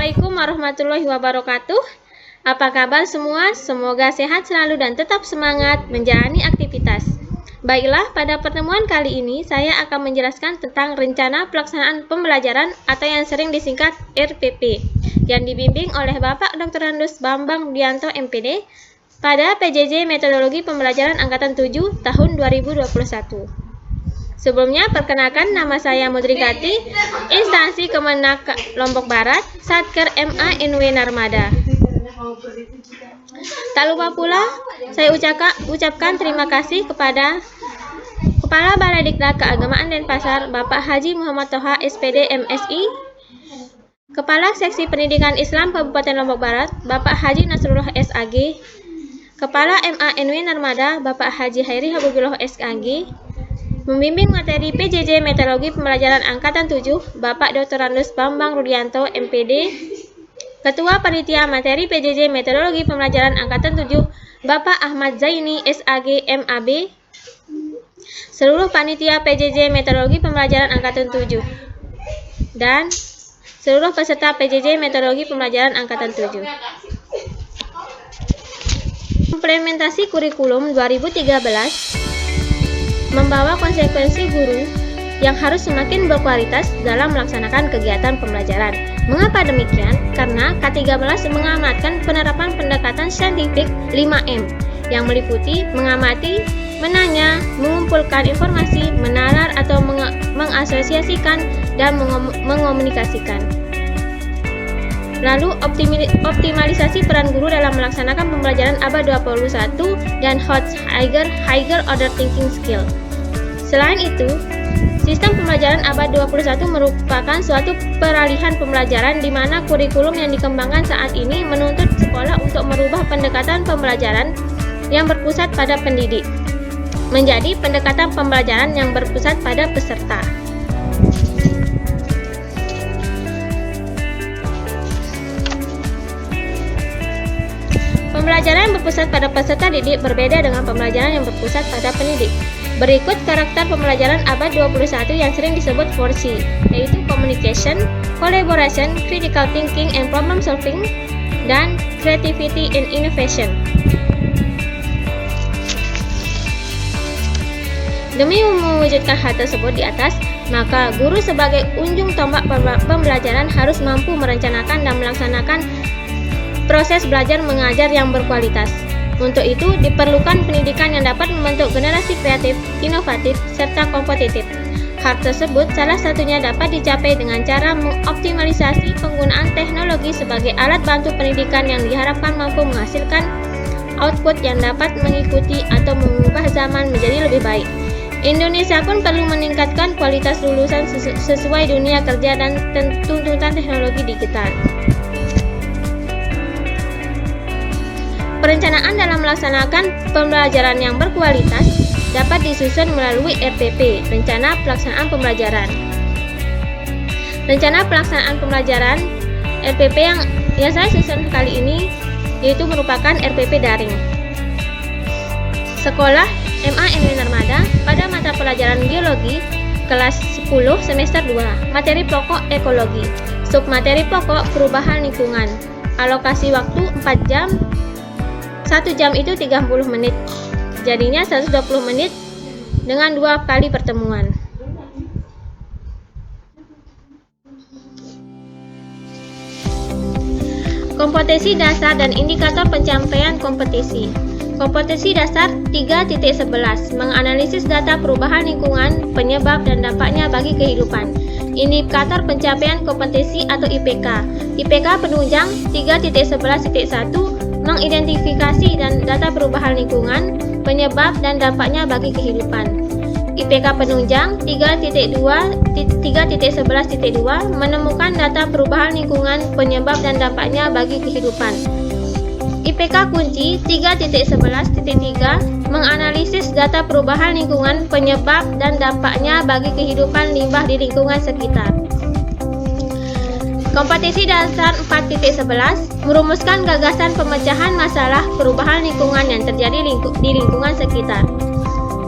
Assalamualaikum warahmatullahi wabarakatuh. Apa kabar semua? Semoga sehat selalu dan tetap semangat menjalani aktivitas. Baiklah, pada pertemuan kali ini saya akan menjelaskan tentang rencana pelaksanaan pembelajaran atau yang sering disingkat RPP yang dibimbing oleh Bapak Dr. Andus Bambang Rudianto MPD pada PJJ Metodologi Pembelajaran Angkatan 7 tahun 2021. Sebelumnya, perkenalkan nama saya Mudrikati, instansi Kemenak Lombok Barat, Satker MANW Narmada. Tak lupa pula, saya ucapkan terima kasih kepada Kepala Balai Diklat Keagamaan Denpasar, Bapak Haji Muhammad Toha SPD MSI, Kepala Seksi Pendidikan Islam Kabupaten Lombok Barat, Bapak Haji Nasrullah SAG, Kepala MANW Narmada, Bapak Haji Hairi Habibullah SAG, membimbing materi PJJ Metodologi Pembelajaran Angkatan 7, Bapak Dr. Andus Bambang Rudianto MPD, Ketua Panitia Materi PJJ Metodologi Pembelajaran Angkatan 7, Bapak Ahmad Zaini SAG MAB, seluruh Panitia PJJ Metodologi Pembelajaran Angkatan 7, dan seluruh peserta PJJ Metodologi Pembelajaran Angkatan 7. Implementasi kurikulum 2013 membawa konsekuensi guru yang harus semakin berkualitas dalam melaksanakan kegiatan pembelajaran. Mengapa demikian? Karena K13 mengamatkan penerapan pendekatan saintifik 5M yang meliputi mengamati, menanya, mengumpulkan informasi, menalar atau mengasosiasikan, dan mengomunikasikan. Lalu optimalisasi peran guru dalam melaksanakan pembelajaran abad 21 dan higher order thinking skill. Selain itu, sistem pembelajaran abad 21 merupakan suatu peralihan pembelajaran di mana kurikulum yang dikembangkan saat ini menuntut sekolah untuk merubah pendekatan pembelajaran yang berpusat pada pendidik menjadi pendekatan pembelajaran yang berpusat pada peserta. Pembelajaran yang berpusat pada peserta didik berbeda dengan pembelajaran yang berpusat pada pendidik. Berikut karakter pembelajaran abad 21 yang sering disebut 4C, yaitu communication, collaboration, critical thinking and problem solving, dan creativity and innovation. Demi mewujudkan hal tersebut di atas, maka guru sebagai ujung tombak pembelajaran harus mampu merencanakan dan melaksanakan proses belajar mengajar yang berkualitas. Untuk itu, diperlukan pendidikan yang dapat membentuk generasi kreatif, inovatif, serta kompetitif. Hal tersebut salah satunya dapat dicapai dengan cara mengoptimalisasi penggunaan teknologi sebagai alat bantu pendidikan yang diharapkan mampu menghasilkan output yang dapat mengikuti atau mengubah zaman menjadi lebih baik. Indonesia pun perlu meningkatkan kualitas lulusan sesuai dunia kerja dan tuntutan teknologi digital. Perencanaan dalam melaksanakan pembelajaran yang berkualitas dapat disusun melalui RPP, Rencana Pelaksanaan Pembelajaran. Rencana Pelaksanaan Pembelajaran RPP yang saya susun kali ini yaitu merupakan RPP daring. Sekolah MANW Narmada pada mata pelajaran Biologi kelas 10 semester 2, materi pokok ekologi, submateri pokok perubahan lingkungan, alokasi waktu 4 jam. 1 jam itu 30 menit, jadinya 120 menit dengan 2 kali pertemuan. Kompetensi dasar dan indikator pencapaian kompetensi. Kompetensi dasar 3.11 menganalisis data perubahan lingkungan, penyebab dan dampaknya bagi kehidupan. Indikator pencapaian kompetensi atau IPK. IPK penunjang 3.11.1 mengidentifikasi dan data perubahan lingkungan, penyebab dan dampaknya bagi kehidupan. IPK penunjang 3.11.2 menemukan data perubahan lingkungan, penyebab dan dampaknya bagi kehidupan. IPK kunci 3.11.3 menganalisis data perubahan lingkungan, penyebab dan dampaknya bagi kehidupan limbah di lingkungan sekitar. Kompetensi dasar 4.11 merumuskan gagasan pemecahan masalah perubahan lingkungan yang terjadi di lingkungan sekitar.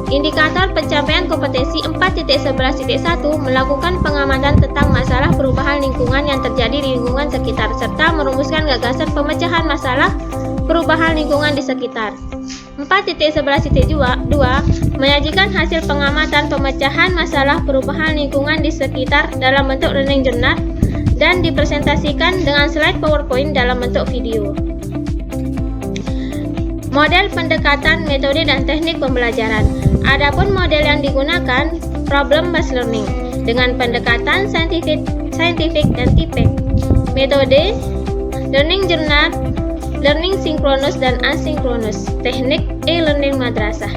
Indikator pencapaian kompetensi 4.11.1 melakukan pengamatan tentang masalah perubahan lingkungan yang terjadi di lingkungan sekitar serta merumuskan gagasan pemecahan masalah perubahan lingkungan di sekitar. 4.11.2 menyajikan hasil pengamatan pemecahan masalah perubahan lingkungan di sekitar dalam bentuk learning journal dan dipresentasikan dengan slide PowerPoint dalam bentuk video. Model pendekatan, metode, dan teknik pembelajaran. Adapun model yang digunakan problem based learning dengan pendekatan scientific dan tipek. Metode learning journal, learning sinkronus dan asinkronus. Teknik e-learning madrasah.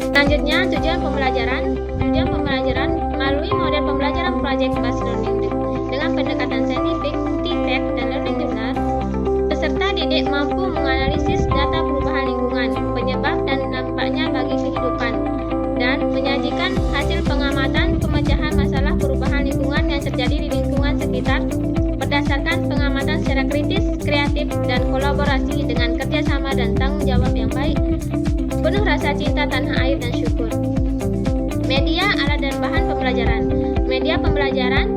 Selanjutnya tujuan pembelajaran melalui model pembelajaran project based learning dengan pendekatan scientific, tipek, dan learning journal. Peserta didik mampu menganalisis data perubahan lingkungan, penyebab dan dampaknya bagi kehidupan, dan menyajikan hasil pengamatan pemecahan masalah perubahan lingkungan yang terjadi di lingkungan sekitar berdasarkan pengamatan secara kritis, kreatif, dan kolaborasi dengan kerjasama dan tanggung jawab yang baik, penuh rasa cinta tanah air dan syukur. Media, alat, dan bahan pembelajaran. Media pembelajaran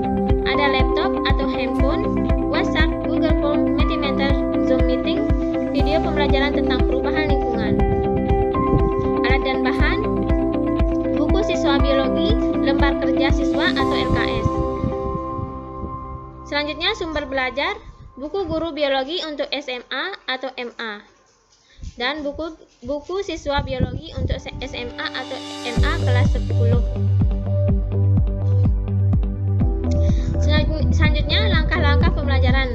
ada laptop atau handphone, WhatsApp, Google Form, Mentimeter, Zoom Meeting, video pembelajaran tentang perubahan lingkungan. Alat dan bahan, buku siswa biologi, lembar kerja siswa atau LKS. Selanjutnya sumber belajar, buku guru biologi untuk SMA atau MA, dan buku siswa biologi untuk SMA atau MA kelas 10. Selanjutnya langkah-langkah pembelajaran.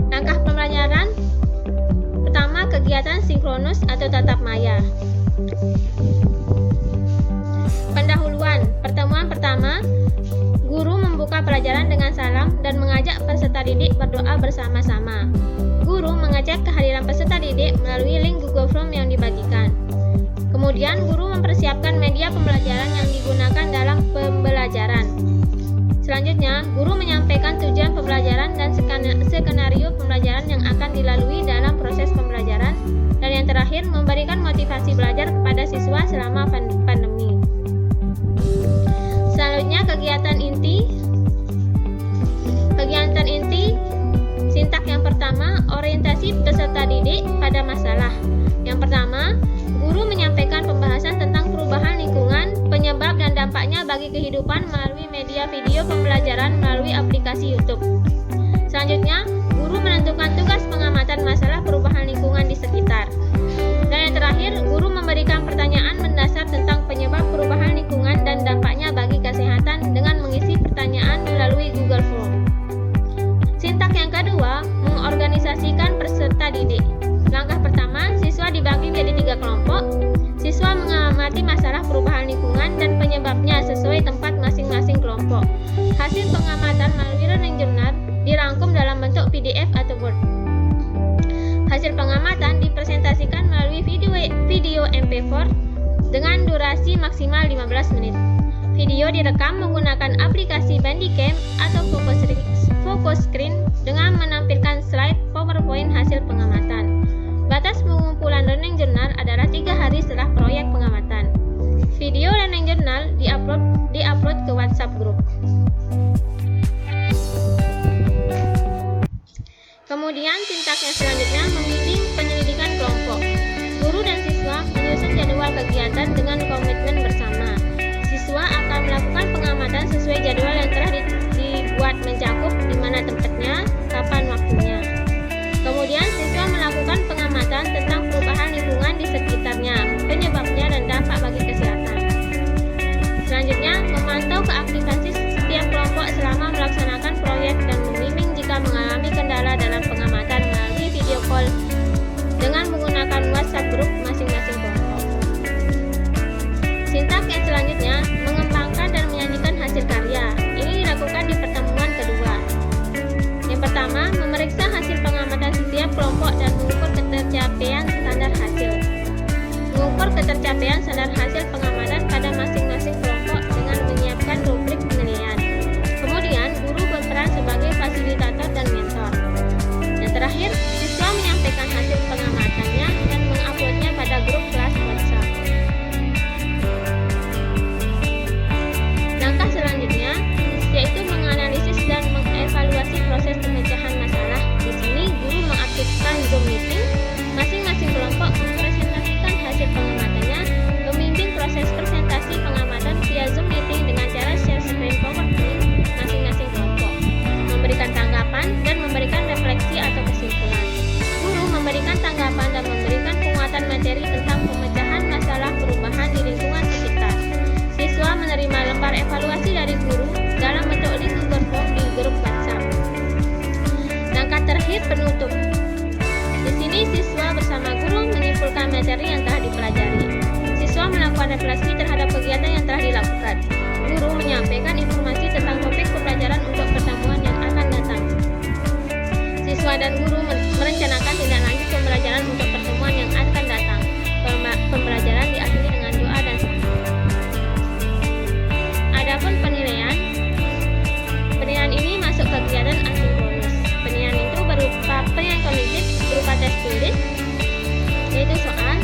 Langkah pembelajaran pertama, kegiatan sinkronus atau tatap maya. Pendahuluan. Pertemuan pertama, guru membuka pelajaran dengan salam dan mengajak peserta didik berdoa bersama-sama. Guru mengecek kehadiran peserta didik melalui link Google Form yang dibagikan. Kemudian guru mempersiapkan media pembelajaran yang digunakan dalam pembelajaran. Selanjutnya, guru menyampaikan tujuan pembelajaran dan skenario pembelajaran yang akan dilalui dalam proses pembelajaran. Dan yang terakhir, memberikan motivasi belajar kepada siswa selama pandemi. Selanjutnya, kegiatan inti. Sintak yang pertama, orientasi peserta didik pada masalah. Yang pertama, guru menyampaikan pembahasan tentang perubahan lingkungan, penyebab dan dampaknya bagi kehidupan melalui media video pembelajaran melalui aplikasi YouTube. Selanjutnya, guru menentukan tugas pengamatan masalah perubahan lingkungan di sekitar. Dan yang terakhir, guru memberikan pertanyaan mendasar tentang penyebab perubahan lingkungan dan dampaknya bagi kesehatan dengan mengisi pertanyaan melalui Google Form. Sintak yang kedua, mengorganisasikan peserta didik. Langkah pertama, siswa dibagi menjadi 3 kelompok. Siswa mengamati masalah perubahan lingkungan dan penyebabnya sesuai tempat masing-masing kelompok. Hasil pengamatan melalui learning journal dirangkum dalam bentuk PDF atau Word. Hasil pengamatan dipresentasikan melalui video MP4 dengan durasi maksimal 15 menit. Video direkam menggunakan aplikasi Bandicam atau Focus Screen dengan menampilkan slide PowerPoint hasil pengamatan. Batas pengumpulan learning journal adalah 3 hari setelah proyek pengamatan. Video learning journal diupload ke WhatsApp group. Kemudian sintak yang selanjutnya membimbing penyelidikan kelompok. Guru dan siswa menyusun jadwal kegiatan dengan komitmen bersama. Siswa akan melakukan pengamatan sesuai jadwal yang telah dibuat, mencakup di mana tempatnya, kapan waktunya. Kemudian siswa melakukan pengamatan tentang perubahan lingkungan di sekitarnya, penyebabnya dan dampak bagi kesehatan. Selanjutnya, memantau keaktifan setiap kelompok selama melaksanakan proyek dan membimbing jika mengalami kendala dalam pengamatan melalui video call dengan menggunakan WhatsApp group masing-masing kelompok. Sintak yang selanjutnya, mengembangkan dan menyajikan hasil karya. Ini dilakukan di pertemuan kedua. Yang pertama, memeriksa hasil pengamatan setiap kelompok dan mengukur ketercapaian standar hasil. Mengukur ketercapaian standar hasil pengamatan pada masing-masing kelompok dengan menyiapkan rubrik penilaian. Kemudian, guru berperan sebagai fasilitator dan mentor. materi yang telah dipelajari. Siswa melakukan refleksi terhadap kegiatan yang telah dilakukan. Guru menyampaikan informasi tentang topik pembelajaran untuk pertemuan yang akan datang. Siswa dan guru merencanakan tindak lanjut pembelajaran untuk pertemuan yang akan datang. Pembelajaran diakhiri dengan doa dan salam. Adapun penilaian ini masuk kegiatan asinkronus. Penilaian itu berupa penilaian kognitif berupa tes tulis, yaitu soal,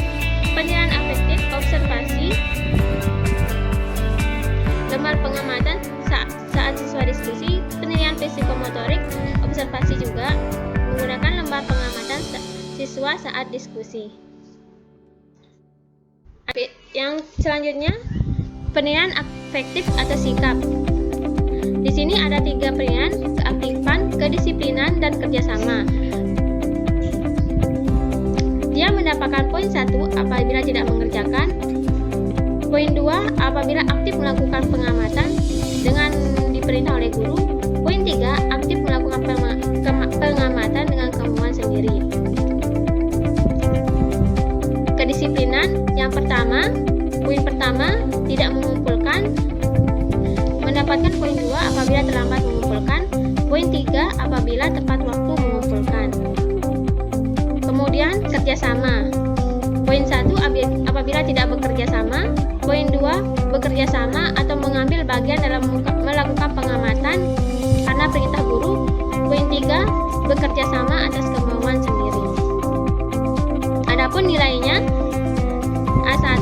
penilaian afektif, observasi, lembar pengamatan saat siswa diskusi, penilaian psikomotorik, observasi juga menggunakan lembar pengamatan siswa saat diskusi. Yang selanjutnya, penilaian afektif atau sikap. Di sini ada 3 penilaian: keaktifan, kedisiplinan, dan kerjasama. Dia mendapatkan poin 1 apabila tidak mengerjakan, poin 2 apabila aktif melakukan pengamatan dengan diperintah oleh guru, poin 3 aktif melakukan pengamatan dengan kemauan sendiri. Kedisiplinan yang pertama, poin pertama tidak mengumpulkan, mendapatkan poin 2 apabila terlambat mengumpulkan, poin 3 apabila tepat waktu mengumpulkan. Kemudian kerjasama, poin 1 apabila tidak bekerja sama, poin 2 bekerja sama atau mengambil bagian dalam melakukan pengamatan karena perintah guru, poin 3 bekerja sama atas kemauan sendiri. Adapun nilainya A1,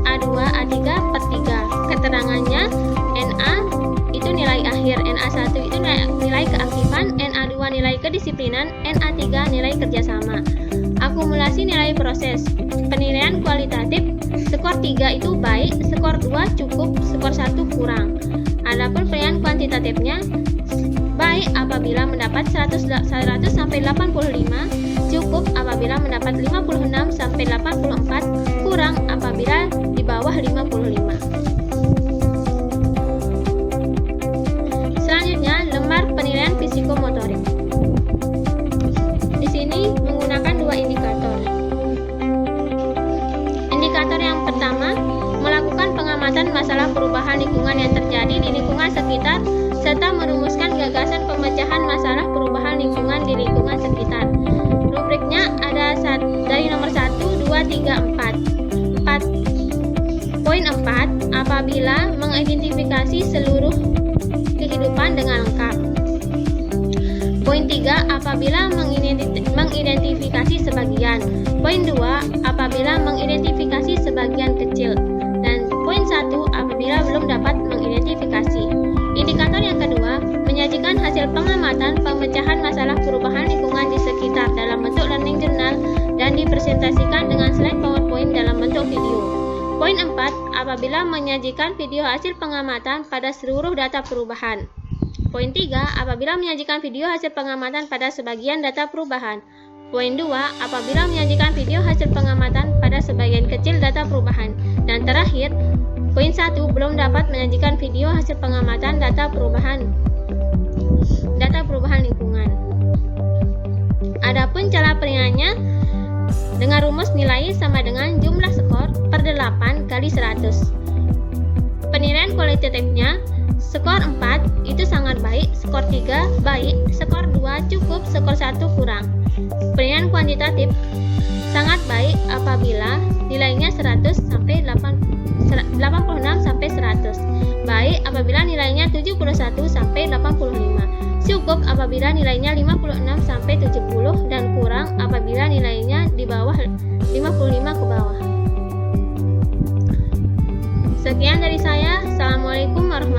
A2, A3 per 3. Keterangannya NA itu nilai akhir, NA1 itu nilai keaktifan, NA2 nilai kedisiplinan, NA3 nilai kerjasama. Akumulasi nilai proses. Penilaian kualitatif, skor 3 itu baik, skor 2 cukup, skor 1 kurang. Adapun penilaian kuantitatifnya, baik apabila mendapat 100 sampai 85, cukup apabila mendapat 56 sampai 84, kurang apabila di bawah 55. Selanjutnya, lembar penilaian psikomotorik. Di sini menggunakan 2 indikator. Indikator yang pertama, melakukan pengamatan masalah perubahan lingkungan yang terjadi di lingkungan sekitar serta merumuskan gagasan pemecahan masalah perubahan lingkungan di lingkungan sekitar. Rubriknya ada dari nomor 1, 2, 3, 4. Poin 4, apabila mengidentifikasi seluruh kehidupan dengan lengkap. Poin 3, apabila mengidentifikasi sebagian. Poin 2, apabila mengidentifikasi sebagian kecil. Dan poin 1, apabila belum dapat mengidentifikasi. Indikator yang kedua, menyajikan hasil pengamatan pemecahan masalah perubahan lingkungan di sekitar dalam bentuk learning journal dan dipresentasikan dengan slide PowerPoint dalam bentuk video. Poin 4, apabila menyajikan video hasil pengamatan pada seluruh data perubahan. Poin 3, apabila menyajikan video hasil pengamatan pada sebagian data perubahan. Poin 2, apabila menyajikan video hasil pengamatan pada sebagian kecil data perubahan. Dan terakhir, poin 1, belum dapat menyajikan video hasil pengamatan data perubahan lingkungan. Adapun cara penilaiannya dengan rumus nilai sama dengan jumlah skor per 8 kali 100. Penilaian kualitatifnya, skor 4 itu sangat baik, skor 3 baik, skor 2 cukup, skor 1 kurang. Penilaian kuantitatif sangat baik apabila nilainya 100 sampai 86 sampai 100. Baik apabila nilainya 71 sampai 85. Cukup apabila nilainya 56 sampai 70 dan kurang apabila nilainya di bawah 55 ke bawah. Sekian dari saya. Assalamualaikum warahmatullahi wabarakatuh.